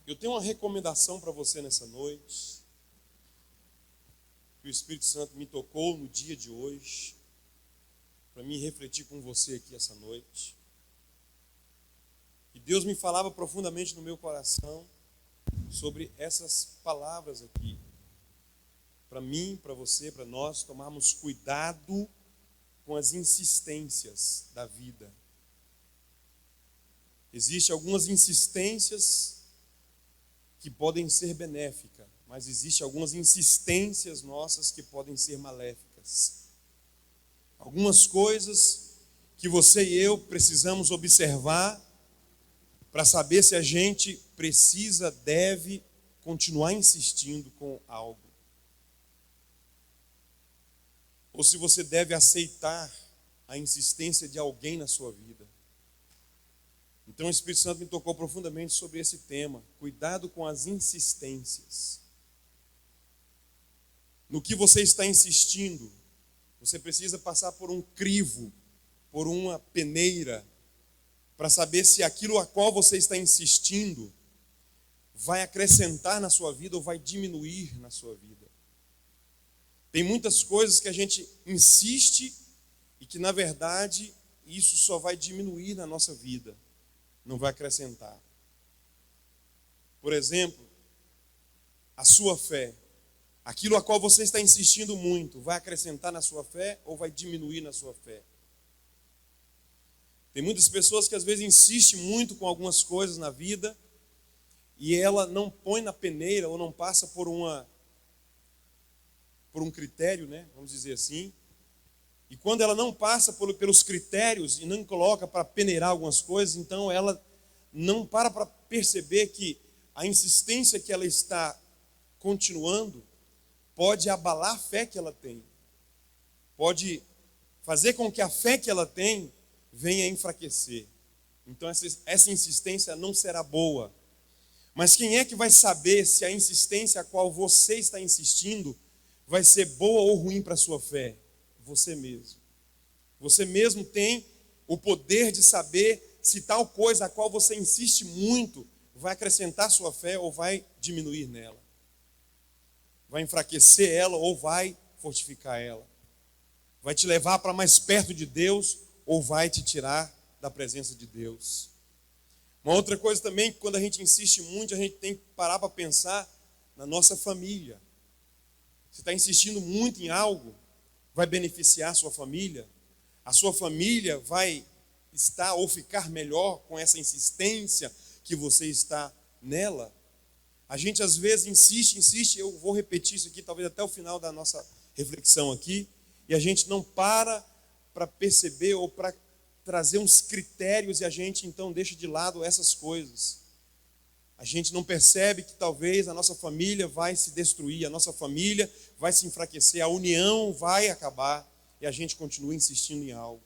Eu tenho uma recomendação para você nessa noite, que o Espírito Santo me tocou no dia de hoje, para mim refletir com você aqui essa noite. E Deus me falava profundamente no meu coração sobre essas palavras aqui. Para mim, para você, para nós tomarmos cuidado com as insistências da vida. Existem algumas insistências que podem ser benéficas, mas existem algumas insistências nossas que podem ser maléficas. Algumas coisas que você e eu precisamos observar para saber se a gente precisa, deve continuar insistindo com algo. Ou se você deve aceitar a insistência de alguém na sua vida. Então o Espírito Santo me tocou profundamente sobre esse tema. Cuidado com as insistências. No que você está insistindo, você precisa passar por um crivo, por uma peneira, para saber se aquilo a qual você está insistindo vai acrescentar na sua vida ou vai diminuir na sua vida. Tem muitas coisas que a gente insiste e que, na verdade, isso só vai diminuir na nossa vida, não vai acrescentar. Por exemplo, a sua fé. Aquilo a qual você está insistindo muito, vai acrescentar na sua fé ou vai diminuir na sua fé? Tem muitas pessoas que às vezes insistem muito com algumas coisas na vida e ela não põe na peneira ou não passa por um critério, né? Vamos dizer assim. E quando ela não passa pelos critérios e não coloca para peneirar algumas coisas, então ela não para perceber que a insistência que ela está continuando pode abalar a fé que ela tem. Pode fazer com que a fé que ela tem venha a enfraquecer. Então essa insistência não será boa. Mas quem é que vai saber se a insistência a qual você está insistindo vai ser boa ou ruim para a sua fé? Você mesmo. Você mesmo tem o poder de saber se tal coisa a qual você insiste muito vai acrescentar sua fé ou vai diminuir nela. Vai enfraquecer ela ou vai fortificar ela. Vai te levar para mais perto de Deus ou vai te tirar da presença de Deus. Uma outra coisa também, que quando a gente insiste muito, a gente tem que parar para pensar na nossa família. Você está insistindo muito em algo, vai beneficiar a sua família? A sua família vai estar ou ficar melhor com essa insistência que você está nela? A gente às vezes insiste, eu vou repetir isso aqui talvez até o final da nossa reflexão aqui, e a gente não para perceber ou para trazer uns critérios e a gente então deixa de lado essas coisas. A gente não percebe que talvez a nossa família vai se destruir, a nossa família vai se enfraquecer, a união vai acabar e a gente continua insistindo em algo.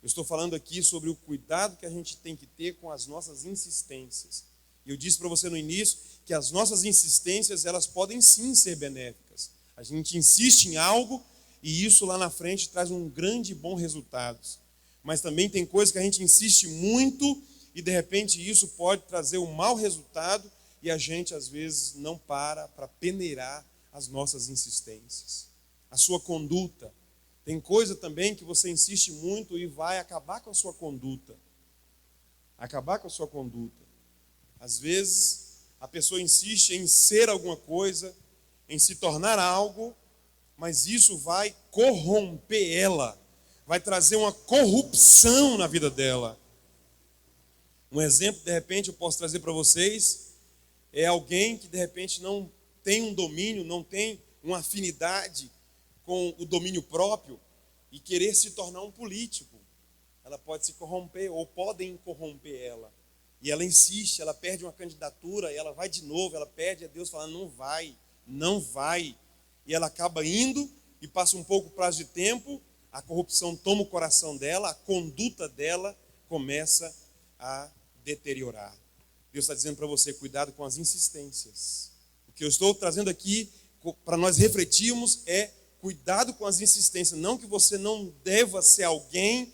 Eu estou falando aqui sobre o cuidado que a gente tem que ter com as nossas insistências. E eu disse para você no início que as nossas insistências, elas podem sim ser benéficas. A gente insiste em algo e isso lá na frente traz um grande e bom resultado. Mas também tem coisas que a gente insiste muito e de repente isso pode trazer um mau resultado e a gente às vezes não para peneirar as nossas insistências. A sua conduta. Tem coisa também que você insiste muito e vai acabar com a sua conduta. Acabar com a sua conduta. Às vezes a pessoa insiste em ser alguma coisa, em se tornar algo, mas isso vai corromper ela, vai trazer uma corrupção na vida dela. Um exemplo, de repente, eu posso trazer para vocês, é alguém que de repente não tem um domínio, não tem uma afinidade com o domínio próprio e querer se tornar um político. Ela pode se corromper ou podem corromper ela. E ela insiste, ela perde uma candidatura, e ela vai de novo, ela pede a Deus falando, não vai. E ela acaba indo e passa um pouco prazo de tempo, a corrupção toma o coração dela, a conduta dela começa a deteriorar. Deus está dizendo para você, cuidado com as insistências. O que eu estou trazendo aqui para nós refletirmos é cuidado com as insistências. Não que você não deva ser alguém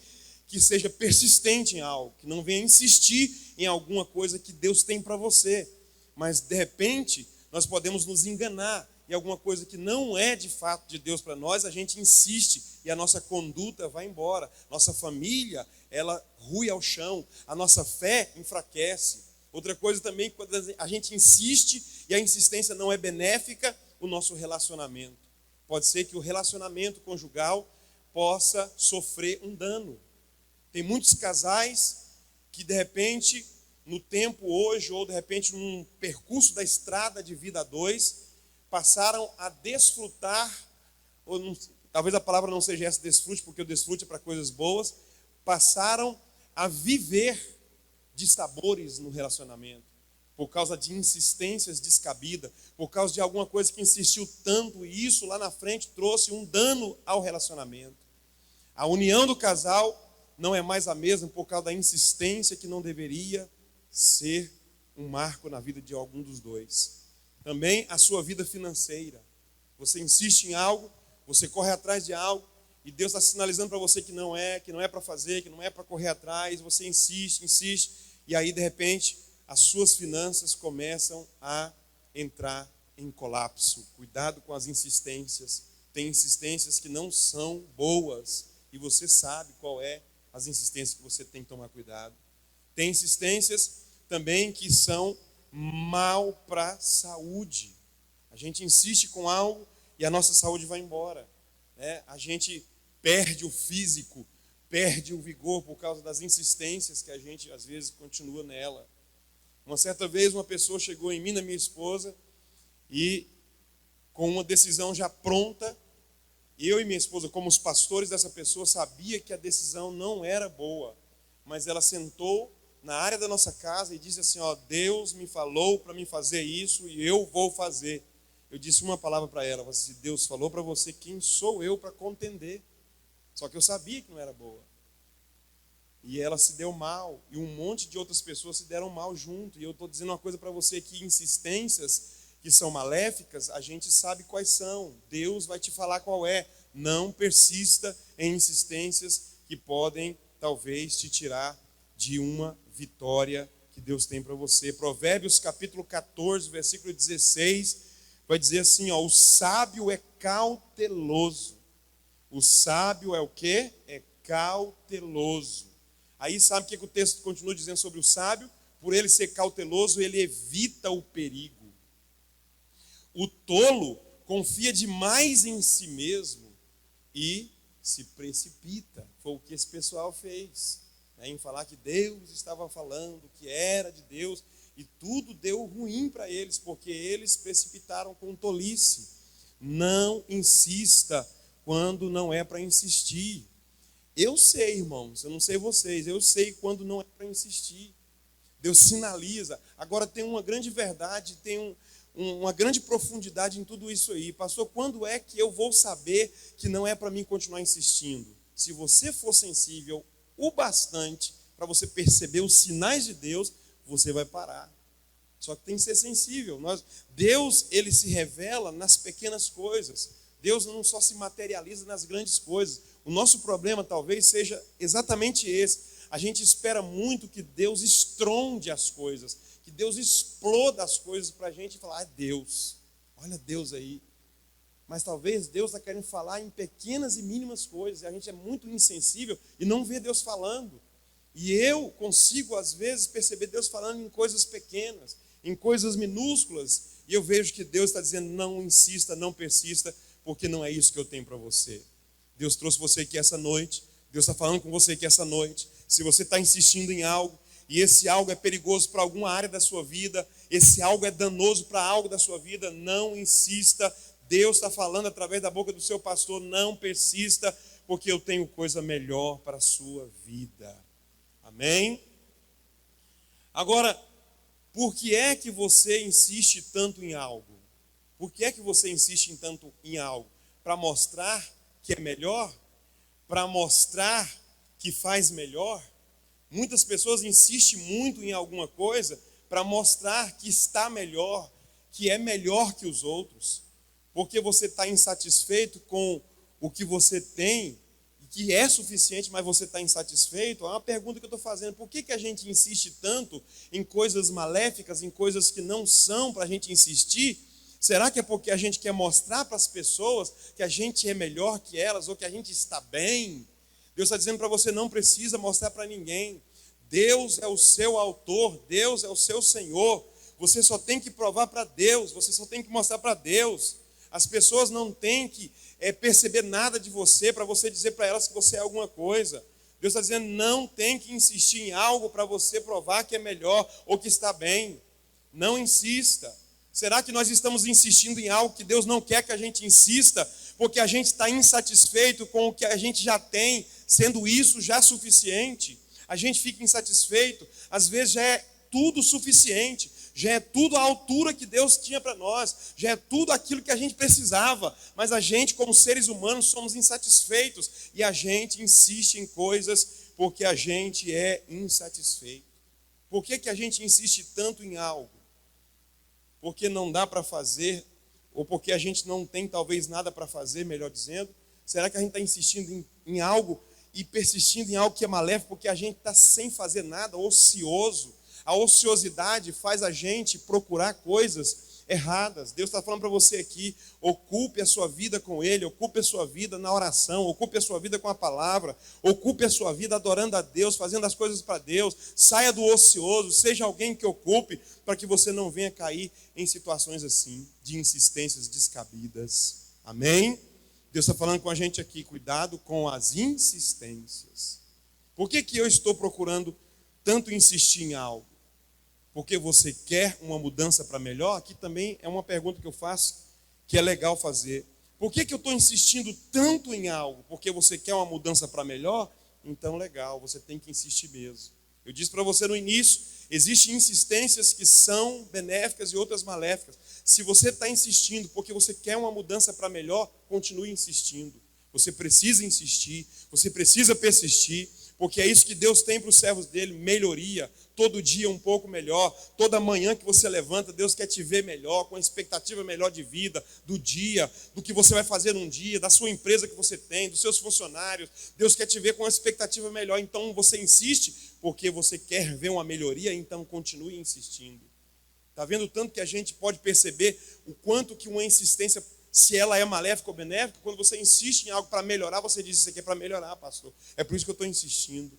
que seja persistente em algo, que não venha insistir em alguma coisa que Deus tem para você. mas de repente nós podemos nos enganar em alguma coisa que não é de fato de Deus para nós, a gente insiste e a nossa conduta vai embora, nossa família, ela rui ao chão, a nossa fé enfraquece. Outra coisa também, quando a gente insiste e a insistência não é benéfica, o nosso relacionamento. Pode ser que o relacionamento conjugal possa sofrer um dano. Tem muitos casais que de repente, no tempo hoje, ou de repente num percurso da estrada de vida a dois, passaram a desfrutar, ou não, talvez a palavra não seja essa, desfrute, porque o desfrute é para coisas boas, passaram a viver dissabores no relacionamento, por causa de insistências descabidas, por causa de alguma coisa que insistiu tanto, e isso lá na frente trouxe um dano ao relacionamento. A união do casal não é mais a mesma por causa da insistência que não deveria ser um marco na vida de algum dos dois. Também a sua vida financeira. Você insiste em algo, você corre atrás de algo, e Deus está sinalizando para você que não é para fazer, que não é para correr atrás, você insiste, e aí de repente as suas finanças começam a entrar em colapso. Cuidado com as insistências. Tem insistências que não são boas, e você sabe qual é as insistências que você tem que tomar cuidado. Tem insistências também que são mal para a saúde. A gente insiste com algo e a nossa saúde vai embora, né? A gente perde o físico, perde o vigor por causa das insistências que a gente às vezes continua nela. Uma certa vez uma pessoa chegou em mim, na minha esposa, e com uma decisão já pronta, eu e minha esposa, como os pastores dessa pessoa, sabia que a decisão não era boa, mas ela sentou na área da nossa casa e disse assim, Deus me falou para mim fazer isso e eu vou fazer. Eu disse uma palavra para ela, se Deus falou para você, quem sou eu para contender? Só que eu sabia que não era boa. E ela se deu mal, e um monte de outras pessoas se deram mal junto. E eu estou dizendo uma coisa para você, que insistências que são maléficas, a gente sabe quais são. Deus vai te falar qual é. Não persista em insistências que podem, talvez, te tirar de uma vitória que Deus tem para você. Provérbios capítulo 14, versículo 16, vai dizer assim, o sábio é cauteloso. O sábio é o quê? É cauteloso. Aí sabe o que o texto continua dizendo sobre o sábio? Por ele ser cauteloso, ele evita o perigo. O tolo confia demais em si mesmo e se precipita. Foi o que esse pessoal fez, né? Em falar que Deus estava falando, que era de Deus, e tudo deu ruim para eles, porque eles precipitaram com tolice. Não insista quando não é para insistir. Eu sei, irmãos, eu não sei vocês, eu sei quando não é para insistir. Deus sinaliza. Agora tem uma grande verdade, tem uma grande profundidade em tudo isso aí. Pastor, quando é que eu vou saber que não é para mim continuar insistindo? Se você for sensível o bastante para você perceber os sinais de Deus, você vai parar. Só que tem que ser sensível. Deus, ele se revela nas pequenas coisas. Deus não só se materializa nas grandes coisas. O nosso problema talvez seja exatamente esse. A gente espera muito que Deus estronde as coisas, que Deus exploda as coisas para a gente falar, Deus, olha Deus aí. Mas talvez Deus está querendo falar em pequenas e mínimas coisas, e a gente é muito insensível e não vê Deus falando. E eu consigo, às vezes, perceber Deus falando em coisas pequenas, em coisas minúsculas, e eu vejo que Deus está dizendo, não insista, não persista, porque não é isso que eu tenho para você. Deus trouxe você aqui essa noite, Deus está falando com você aqui essa noite. Se você está insistindo em algo, e esse algo é perigoso para alguma área da sua vida, esse algo é danoso para algo da sua vida, não insista. Deus está falando através da boca do seu pastor, não persista, porque eu tenho coisa melhor para a sua vida. Amém? Agora, por que é que você insiste tanto em algo? Por que é que você insiste tanto em algo? Para mostrar que é melhor? Para mostrar que faz melhor? Muitas pessoas insistem muito em alguma coisa para mostrar que está melhor, que é melhor que os outros, porque você está insatisfeito com o que você tem e que é suficiente, mas você está insatisfeito, é uma pergunta que eu estou fazendo. Por que a gente insiste tanto em coisas maléficas, em coisas que não são para a gente insistir? Será que é porque a gente quer mostrar para as pessoas que a gente é melhor que elas, ou que a gente está bem? Deus está dizendo para você, não precisa mostrar para ninguém. Deus é o seu autor, Deus é o seu Senhor. Você só tem que provar para Deus, você só tem que mostrar para Deus. As pessoas não têm que perceber nada de você para você dizer para elas que você é alguma coisa. Deus está dizendo, não tem que insistir em algo para você provar que é melhor ou que está bem. Não insista. Será que nós estamos insistindo em algo que Deus não quer que a gente insista, porque a gente está insatisfeito com o que a gente já tem, sendo isso já suficiente? A gente fica insatisfeito, às vezes já é tudo suficiente, já é tudo a altura que Deus tinha para nós, já é tudo aquilo que a gente precisava, mas a gente, como seres humanos, somos insatisfeitos e a gente insiste em coisas porque a gente é insatisfeito. Por que a gente insiste tanto em algo? Porque não dá para fazer, ou porque a gente não tem talvez nada para fazer, melhor dizendo? Será que a gente está insistindo em algo e persistindo em algo que é maléfico porque a gente está sem fazer nada, ocioso? A ociosidade faz a gente procurar coisas erradas. Deus está falando para você aqui, ocupe a sua vida com Ele, ocupe a sua vida na oração, ocupe a sua vida com a palavra, ocupe a sua vida adorando a Deus, fazendo as coisas para Deus, saia do ocioso, seja alguém que ocupe, para que você não venha cair em situações assim, de insistências descabidas. Amém? Deus está falando com a gente aqui, cuidado com as insistências. Por que eu estou procurando tanto insistir em algo? Porque você quer uma mudança para melhor? Aqui também é uma pergunta que eu faço, que é legal fazer. Por que eu estou insistindo tanto em algo? Porque você quer uma mudança para melhor? Então legal, você tem que insistir mesmo. Eu disse para você no início, existem insistências que são benéficas e outras maléficas. Se você está insistindo porque você quer uma mudança para melhor, continue insistindo. Você precisa insistir, você precisa persistir, porque é isso que Deus tem para os servos dele, melhoria, todo dia um pouco melhor, toda manhã que você levanta, Deus quer te ver melhor, com a expectativa melhor de vida, do dia, do que você vai fazer num dia, da sua empresa que você tem, dos seus funcionários, Deus quer te ver com uma expectativa melhor, então você insiste, porque você quer ver uma melhoria, então continue insistindo. Está vendo o tanto que a gente pode perceber, o quanto que uma insistência, se ela é maléfica ou benéfica, quando você insiste em algo para melhorar, você diz, isso aqui é para melhorar, pastor. É por isso que eu estou insistindo.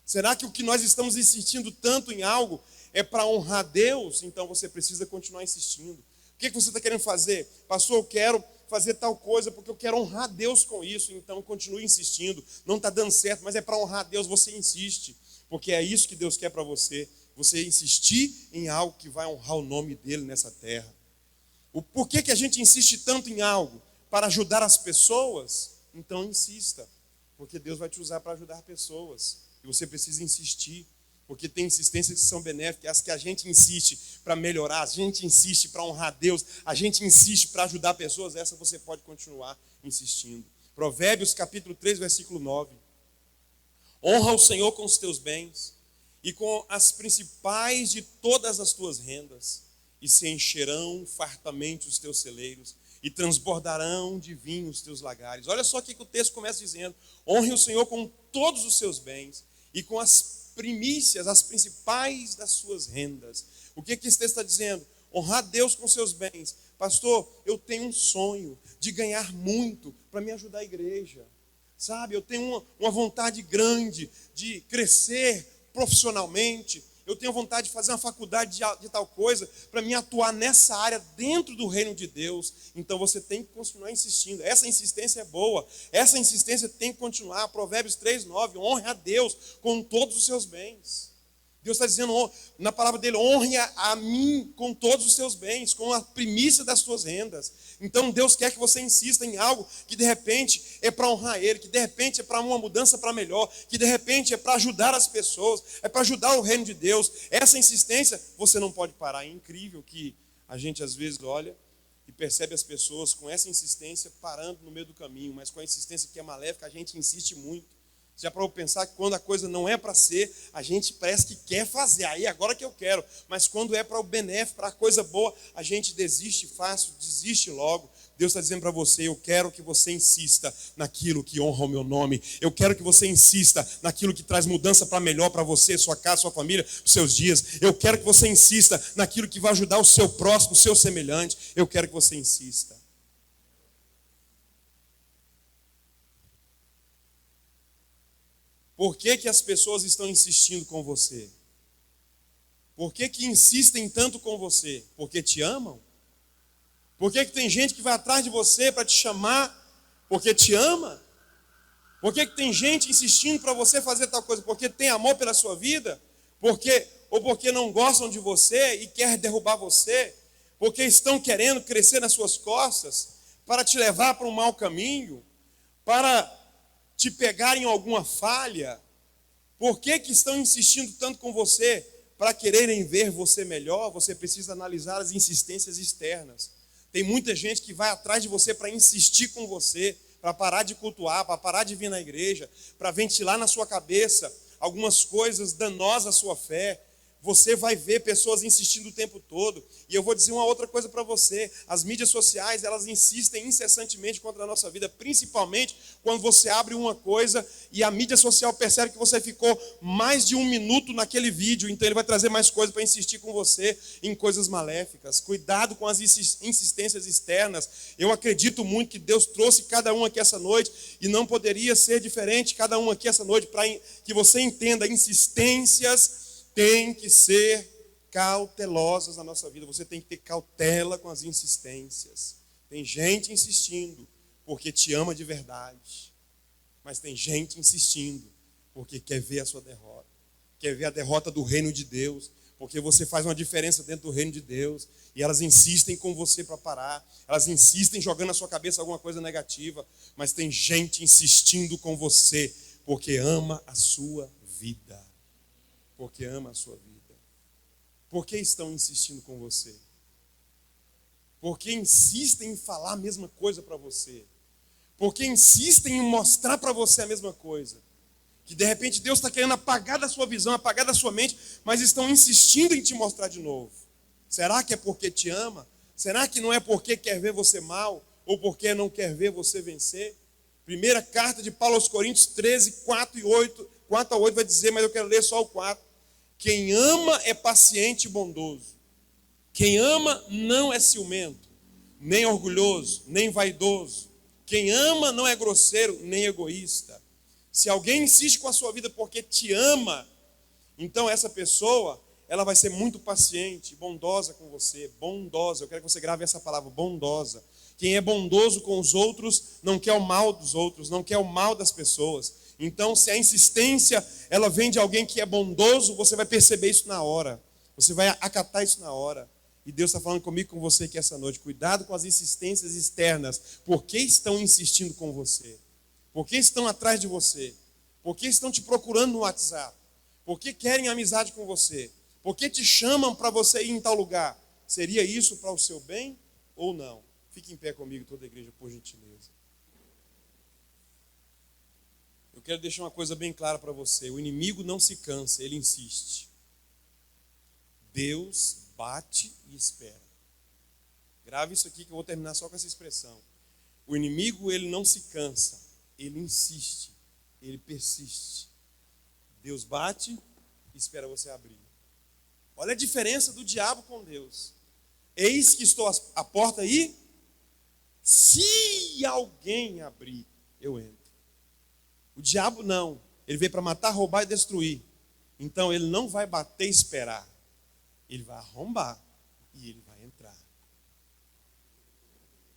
Será que o que nós estamos insistindo tanto em algo é para honrar Deus? Então você precisa continuar insistindo. O que você está querendo fazer? Pastor, eu quero fazer tal coisa porque eu quero honrar Deus com isso. Então continue insistindo. Não está dando certo, mas é para honrar Deus, você insiste. Porque é isso que Deus quer para você. Você insistir em algo que vai honrar o nome dEle nessa terra. Por que a gente insiste tanto em algo? Para ajudar as pessoas? Então insista, porque Deus vai te usar para ajudar pessoas. E você precisa insistir, porque tem insistências que são benéficas, as que a gente insiste para melhorar, a gente insiste para honrar Deus, a gente insiste para ajudar pessoas, essa você pode continuar insistindo. Provérbios capítulo 3, versículo 9. Honra o Senhor com os teus bens e com as principais de todas as tuas rendas, e se encherão fartamente os teus celeiros, e transbordarão de vinho os teus lagares. Olha só o que o texto começa dizendo. Honre o Senhor com todos os seus bens, e com as primícias, as principais das suas rendas. O que esse texto está dizendo? Honrar Deus com seus bens. Pastor, eu tenho um sonho de ganhar muito para me ajudar a igreja. Sabe, eu tenho uma vontade grande de crescer profissionalmente. Eu tenho vontade de fazer uma faculdade de tal coisa para me atuar nessa área dentro do reino de Deus. Então você tem que continuar insistindo. Essa insistência é boa. Essa insistência tem que continuar. Provérbios 3:9, honre a Deus com todos os seus bens. Deus está dizendo na palavra dele, honre a mim com todos os seus bens, com a primícia das suas rendas. Então Deus quer que você insista em algo que de repente é para honrar Ele, que de repente é para uma mudança para melhor, que de repente é para ajudar as pessoas, é para ajudar o reino de Deus. Essa insistência você não pode parar. É incrível que a gente às vezes olha e percebe as pessoas com essa insistência parando no meio do caminho, mas com a insistência que é maléfica a gente insiste muito. Já para eu pensar que quando a coisa não é para ser, a gente parece que quer fazer, aí agora que eu quero. Mas quando é para o benéfico, para a coisa boa, a gente desiste fácil, desiste logo. Deus está dizendo para você: eu quero que você insista naquilo que honra o meu nome. Eu quero que você insista naquilo que traz mudança para melhor para você, sua casa, sua família, os seus dias. Eu quero que você insista naquilo que vai ajudar o seu próximo, o seu semelhante. Eu quero que você insista. Por que que as pessoas estão insistindo com você? Por que que insistem tanto com você? Porque te amam? Por que que tem gente que vai atrás de você para te chamar porque te ama? Por que que tem gente insistindo para você fazer tal coisa? Porque tem amor pela sua vida? Ou porque não gostam de você e querem derrubar você? Porque estão querendo crescer nas suas costas para te levar para um mau caminho? Para te pegar em alguma falha? Por que que estão insistindo tanto com você? Para quererem ver você melhor? Você precisa analisar as insistências externas. Tem muita gente que vai atrás de você para insistir com você, para parar de cultuar, para parar de vir na igreja, para ventilar na sua cabeça algumas coisas danosas à sua fé. Você vai ver pessoas insistindo o tempo todo. E eu vou dizer uma outra coisa para você: as mídias sociais, elas insistem incessantemente contra a nossa vida, principalmente quando você abre uma coisa e a mídia social percebe que você ficou mais de 1 minuto naquele vídeo, então ele vai trazer mais coisas para insistir com você em coisas maléficas. Cuidado com as insistências externas. Eu acredito muito que Deus trouxe cada um aqui essa noite, e não poderia ser diferente cada um aqui essa noite, para que você entenda: insistências têm que ser cautelosas na nossa vida. Você tem que ter cautela com as insistências. Tem gente insistindo porque te ama de verdade, mas tem gente insistindo porque quer ver a sua derrota, quer ver a derrota do reino de Deus, porque você faz uma diferença dentro do reino de Deus, e elas insistem com você para parar, elas insistem jogando na sua cabeça alguma coisa negativa, mas tem gente insistindo com você porque ama a sua vida. Porque ama a sua vida. Por que estão insistindo com você? Porque insistem em falar a mesma coisa para você. Porque insistem em mostrar para você a mesma coisa. Que de repente Deus está querendo apagar da sua visão, apagar da sua mente, mas estão insistindo em te mostrar de novo. Será que é porque te ama? Será que não é porque quer ver você mal? Ou porque não quer ver você vencer? Primeira carta de Paulo aos Coríntios 13, 4 a 8 vai dizer, mas eu quero ler só o 4. Quem ama é paciente e bondoso. Quem ama não é ciumento, nem orgulhoso, nem vaidoso. Quem ama não é grosseiro, nem egoísta. Se alguém insiste com a sua vida porque te ama, então essa pessoa, ela vai ser muito paciente, bondosa com você. Bondosa, eu quero que você grave essa palavra: bondosa. Quem é bondoso com os outros não quer o mal dos outros, não quer o mal das pessoas. Então, se a insistência ela vem de alguém que é bondoso, você vai perceber isso na hora. Você vai acatar isso na hora. E Deus está falando comigo, com você aqui essa noite. Cuidado com as insistências externas. Por que estão insistindo com você? Por que estão atrás de você? Por que estão te procurando no WhatsApp? Por que querem amizade com você? Por que te chamam para você ir em tal lugar? Seria isso para o seu bem ou não? Fique em pé comigo, toda a igreja, por gentileza. Eu quero deixar uma coisa bem clara para você: o inimigo não se cansa, ele insiste. Deus bate e espera. Grave isso aqui que eu vou terminar só com essa expressão. O inimigo, ele não se cansa, ele insiste, ele persiste. Deus bate e espera você abrir. Olha a diferença do diabo com Deus. Eis que estou à porta e se alguém abrir, eu entro. O diabo não, ele veio para matar, roubar e destruir. Então ele não vai bater e esperar, ele vai arrombar e ele vai entrar.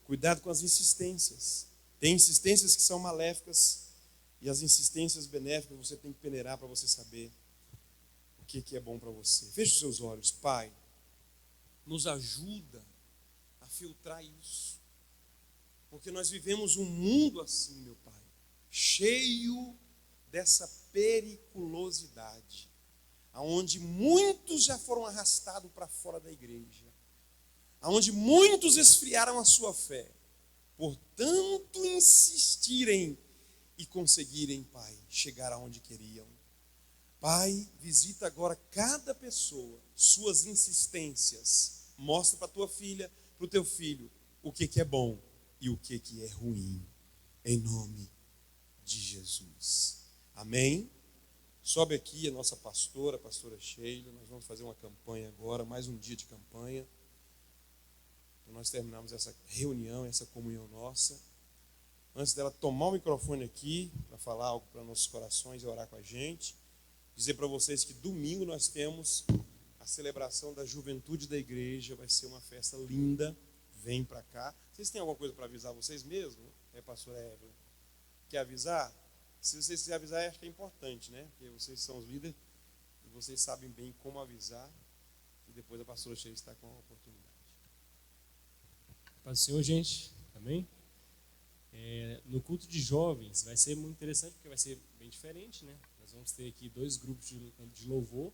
Cuidado com as insistências. Tem insistências que são maléficas e as insistências benéficas você tem que peneirar para você saber o que é bom para você. Feche os seus olhos. Pai, nos ajuda a filtrar isso, porque nós vivemos um mundo assim, meu Pai, cheio dessa periculosidade, aonde muitos já foram arrastados para fora da igreja, aonde muitos esfriaram a sua fé, por tanto insistirem e conseguirem, Pai, chegar aonde queriam. Pai, visita agora cada pessoa, suas insistências, mostra para a tua filha, para o teu filho, o que é bom, e o que é ruim, em nome de Jesus. Amém? Sobe aqui a nossa pastora, a pastora Sheila. Nós vamos fazer uma campanha agora, mais um dia de campanha. Para nós terminarmos essa reunião, essa comunhão nossa. Antes dela tomar o microfone aqui, para falar algo para nossos corações e orar com a gente, dizer para vocês que domingo nós temos a celebração da juventude da igreja. Vai ser uma festa linda. Vem para cá. Vocês têm alguma coisa para avisar vocês mesmos? Pastora Evelyn, quer avisar? Se vocês quiserem avisar, acho que é importante, né? Porque vocês são os líderes e vocês sabem bem como avisar. E depois a pastora Sheila está com a oportunidade. Paz do Senhor, gente. Amém? No culto de jovens vai ser muito interessante, porque vai ser bem diferente, né? Nós vamos ter aqui 2 grupos de louvor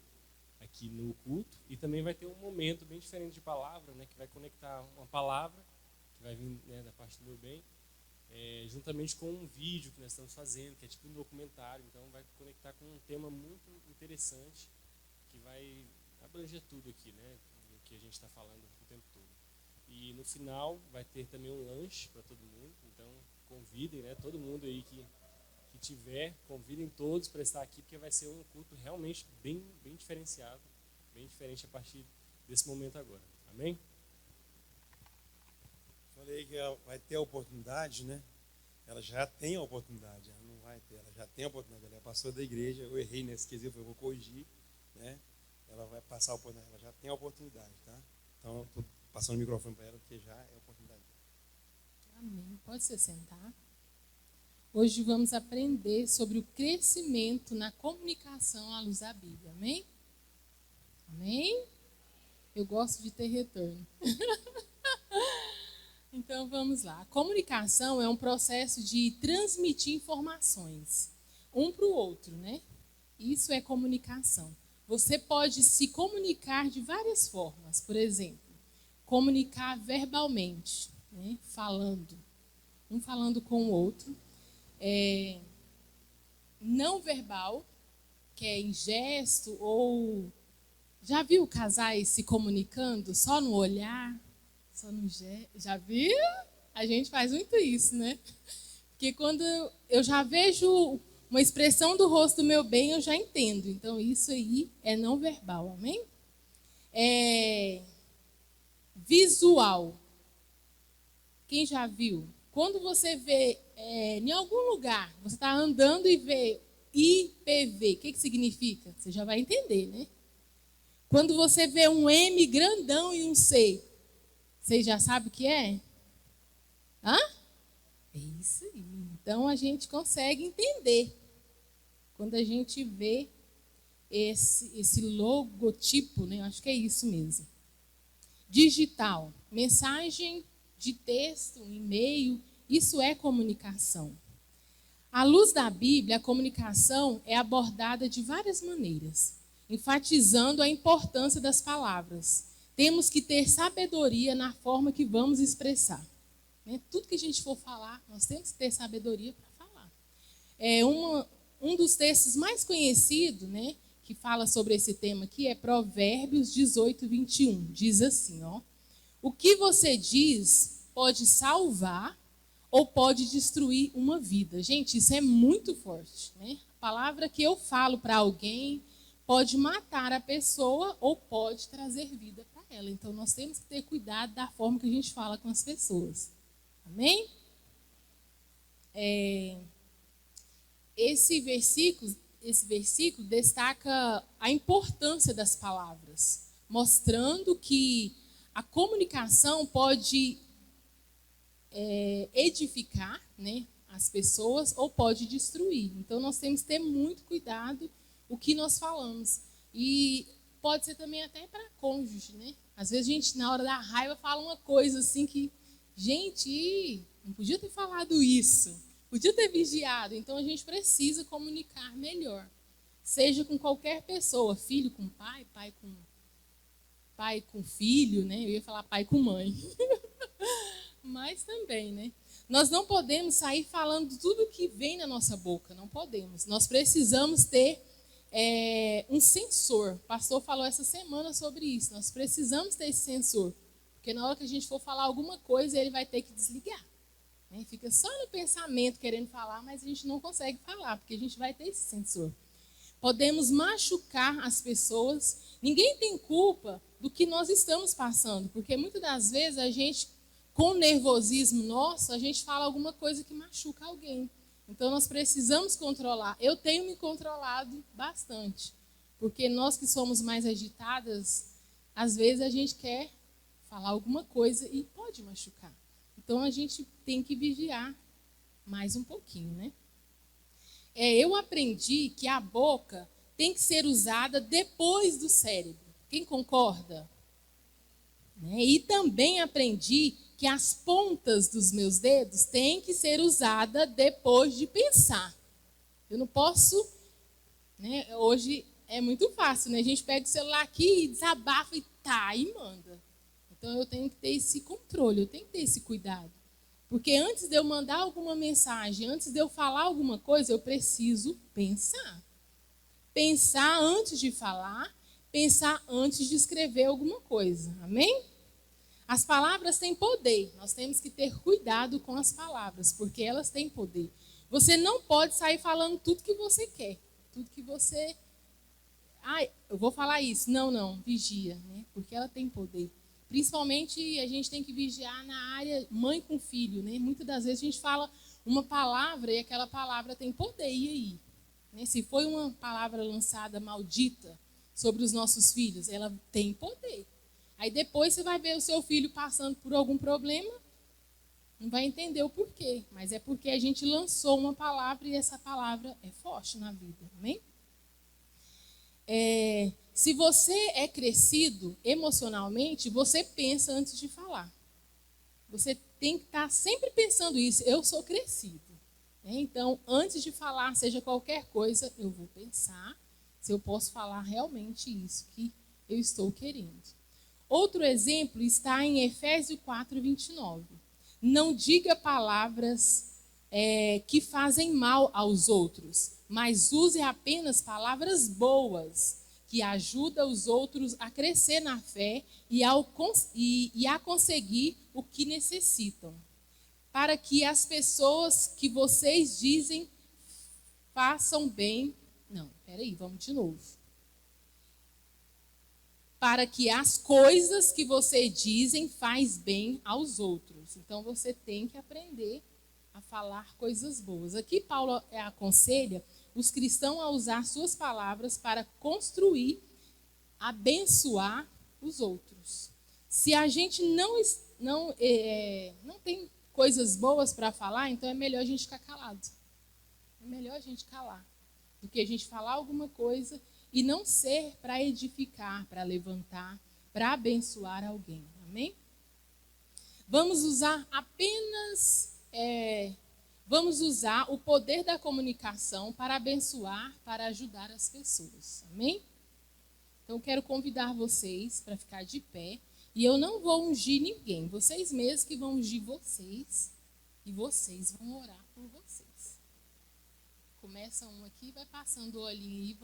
aqui no culto, e também vai ter um momento bem diferente de palavra, né? Que vai conectar uma palavra que vai vir, né, da parte do meu bem, juntamente com um vídeo que nós estamos fazendo, que é tipo um documentário. Então vai conectar com um tema muito interessante, que vai abranger tudo aqui, né? O que a gente está falando o tempo todo. E no final vai ter também um lanche para todo mundo. Então convidem, né, todo mundo aí que tiver, convidem todos para estar aqui, porque vai ser um culto realmente bem diferenciado, bem diferente a partir desse momento agora. Amém? Falei que ela vai ter a oportunidade, né? Ela já tem a oportunidade, ela não vai ter, ela já tem a oportunidade. Ela é pastora da igreja, eu errei nesse quesito, eu vou corrigir, né? Ela vai passar a oportunidade, ela já tem a oportunidade, tá? Então, estou passando o microfone para ela, porque já é a oportunidade. Amém. Pode se sentar. Hoje vamos aprender sobre o crescimento na comunicação à luz da Bíblia. Amém? Amém? Eu gosto de ter retorno. Então vamos lá. A comunicação é um processo de transmitir informações um para o outro, né? Isso é comunicação. Você pode se comunicar de várias formas. Por exemplo, comunicar verbalmente, né? Falando. Um falando com o outro. Não verbal, que é em gesto, ou já viu casais se comunicando só no olhar, só no gesto? Já viu? A gente faz muito isso, né? Porque quando eu já vejo uma expressão do rosto do meu bem, eu já entendo. Então isso aí é não verbal, amém? Visual. Quem já viu? Quando você vê em algum lugar, você está andando e vê IPV, o que significa? Você já vai entender, né? Quando você vê um M grandão e um C, você já sabe o que é? Hã? É isso aí. Então a gente consegue entender. Quando a gente vê esse logotipo, né? Eu acho que é isso mesmo. Digital, mensagem de texto, e-mail, isso é comunicação. À luz da Bíblia, a comunicação é abordada de várias maneiras, enfatizando a importância das palavras. Temos que ter sabedoria na forma que vamos expressar. Né? Tudo que a gente for falar, nós temos que ter sabedoria para falar. Um dos textos mais conhecidos, né, que fala sobre esse tema aqui é Provérbios 18, 21. Diz assim, ó: o que você diz pode salvar ou pode destruir uma vida. Gente, isso é muito forte, né? A palavra que eu falo para alguém pode matar a pessoa ou pode trazer vida para ela. Então, nós temos que ter cuidado da forma que a gente fala com as pessoas. Amém? Esse versículo destaca a importância das palavras, mostrando que a comunicação pode edificar, né, as pessoas ou pode destruir. Então, nós temos que ter muito cuidado o que nós falamos. E pode ser também até para cônjuge, né? Às vezes a gente, na hora da raiva, fala uma coisa assim que, gente, não podia ter falado isso, podia ter vigiado. Então, a gente precisa comunicar melhor. Seja com qualquer pessoa, filho com pai, pai com filho, né? Eu ia falar pai com mãe. Mas também, né? Nós não podemos sair falando tudo que vem na nossa boca, não podemos. Nós precisamos ter um sensor. O pastor falou essa semana sobre isso. Nós precisamos ter esse sensor, porque na hora que a gente for falar alguma coisa, ele vai ter que desligar. né? Fica só no pensamento querendo falar, mas a gente não consegue falar, porque a gente vai ter esse sensor. Podemos machucar as pessoas. Ninguém tem culpa do que nós estamos passando, porque muitas das vezes a gente, com nervosismo nosso, a gente fala alguma coisa que machuca alguém. Então nós precisamos controlar. Eu tenho me controlado bastante, porque nós que somos mais agitadas, às vezes a gente quer falar alguma coisa e pode machucar. Então a gente tem que vigiar mais um pouquinho, né? Eu aprendi que a boca tem que ser usada depois do cérebro. Quem concorda? E também aprendi que as pontas dos meus dedos têm que ser usadas depois de pensar. Eu não posso, né? Hoje é muito fácil, né? A gente pega o celular aqui e desabafa e manda. Então eu tenho que ter esse controle, eu tenho que ter esse cuidado. Porque antes de eu mandar alguma mensagem, antes de eu falar alguma coisa, eu preciso pensar. Pensar antes de falar, pensar antes de escrever alguma coisa. Amém? As palavras têm poder. Nós temos que ter cuidado com as palavras, porque elas têm poder. Você não pode sair falando tudo que você quer. Tudo que você... eu vou falar isso. Não, vigia, né? Porque ela tem poder. Principalmente a gente tem que vigiar na área mãe com filho, né? Muitas das vezes a gente fala uma palavra e aquela palavra tem poder. E aí? Né? Se foi uma palavra lançada maldita sobre os nossos filhos, ela tem poder. Aí depois você vai ver o seu filho passando por algum problema, não vai entender o porquê, mas é porque a gente lançou uma palavra e essa palavra é forte na vida. Amém? Se você é crescido emocionalmente, você pensa antes de falar. Você tem que estar sempre pensando isso. Eu sou crescido. Então, antes de falar, seja qualquer coisa, eu vou pensar se eu posso falar realmente isso que eu estou querendo. Outro exemplo está em Efésios 4:29. Não diga palavras que fazem mal aos outros, mas use apenas palavras boas, que ajudam os outros a crescer na fé e a conseguir o que necessitam. Para que as pessoas que vocês dizem façam bem... Não, peraí, vamos de novo. Para que as coisas que você dizem faz bem aos outros. Então você tem que aprender a falar coisas boas. Aqui Paulo aconselha os cristãos a usar suas palavras para construir, abençoar os outros. Se a gente não tem coisas boas para falar, então é melhor a gente ficar calado. É melhor a gente calar do que a gente falar alguma coisa e não ser para edificar, para levantar, para abençoar alguém. Amém? Vamos usar vamos usar o poder da comunicação para abençoar, para ajudar as pessoas. Amém? Então, quero convidar vocês para ficar de pé. E eu não vou ungir ninguém. Vocês mesmos que vão ungir vocês. E vocês vão orar por vocês. Começa um aqui, vai passando o olhinho aí.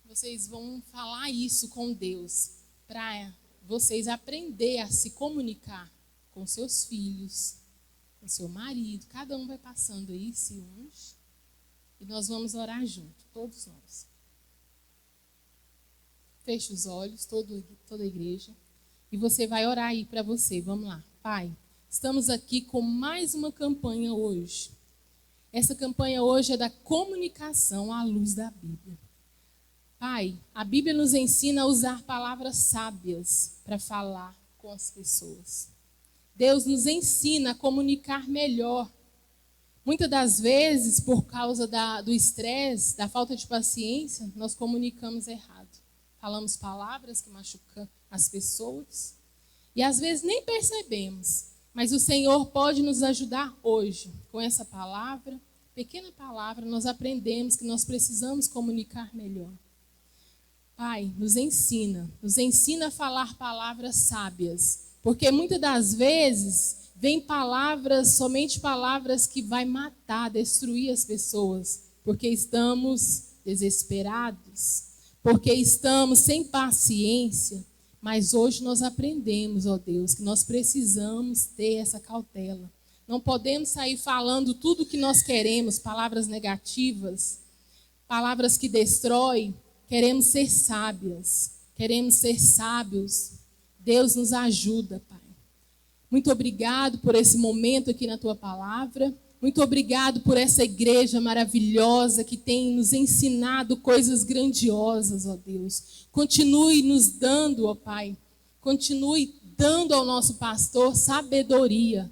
Vocês vão falar isso com Deus. Para vocês aprender a se comunicar com seus filhos, com seu marido. Cada um vai passando aí, se unge. E nós vamos orar junto, todos nós. Feche os olhos, toda a igreja. E você vai orar aí para você. Vamos lá. Pai, estamos aqui com mais uma campanha hoje. Essa campanha hoje é da comunicação à luz da Bíblia. Pai, a Bíblia nos ensina a usar palavras sábias para falar com as pessoas. Deus nos ensina a comunicar melhor. Muitas das vezes, por causa do estresse, da falta de paciência, nós comunicamos errado. Falamos palavras que machucam as pessoas e às vezes nem percebemos. Mas o Senhor pode nos ajudar hoje. Com essa palavra, pequena palavra, nós aprendemos que nós precisamos comunicar melhor. Pai, nos ensina a falar palavras sábias. Porque muitas das vezes vem somente palavras que vai matar, destruir as pessoas. Porque estamos desesperados, porque estamos sem paciência, Mas hoje nós aprendemos, ó Deus, que nós precisamos ter essa cautela. Não podemos sair falando tudo o que nós queremos, palavras negativas, palavras que destroem. Queremos ser sábias, queremos ser sábios. Deus nos ajuda, Pai. Muito obrigado por esse momento aqui na Tua palavra. Muito obrigado por essa igreja maravilhosa que tem nos ensinado coisas grandiosas, ó Deus. Continue nos dando, ó Pai, continue dando ao nosso pastor sabedoria,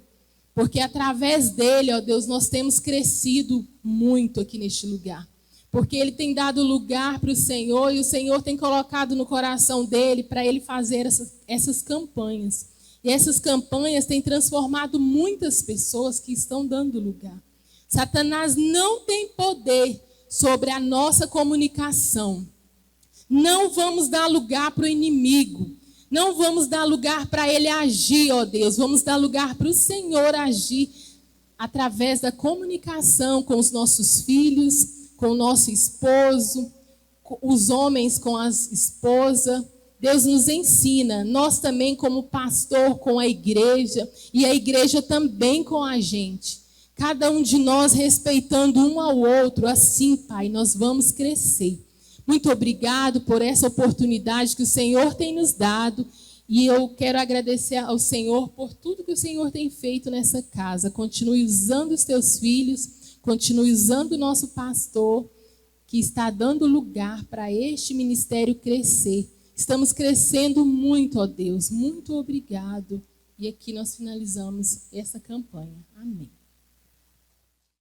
porque através dele, ó Deus, nós temos crescido muito aqui neste lugar. Porque ele tem dado lugar para o Senhor e o Senhor tem colocado no coração dele para ele fazer essas campanhas. E essas campanhas têm transformado muitas pessoas que estão dando lugar. Satanás não tem poder sobre a nossa comunicação. Não vamos dar lugar para o inimigo. Não vamos dar lugar para ele agir, ó Deus. Vamos dar lugar para o Senhor agir através da comunicação com os nossos filhos, com o nosso esposo, os homens com as esposas. Deus nos ensina, nós também como pastor com a igreja, e a igreja também com a gente. Cada um de nós respeitando um ao outro, assim, Pai, nós vamos crescer. Muito obrigado por essa oportunidade que o Senhor tem nos dado, e eu quero agradecer ao Senhor por tudo que o Senhor tem feito nessa casa. Continue usando os teus filhos, continue usando o nosso pastor, que está dando lugar para este ministério crescer. Estamos crescendo muito, ó Deus. Muito obrigado. E aqui nós finalizamos essa campanha. Amém.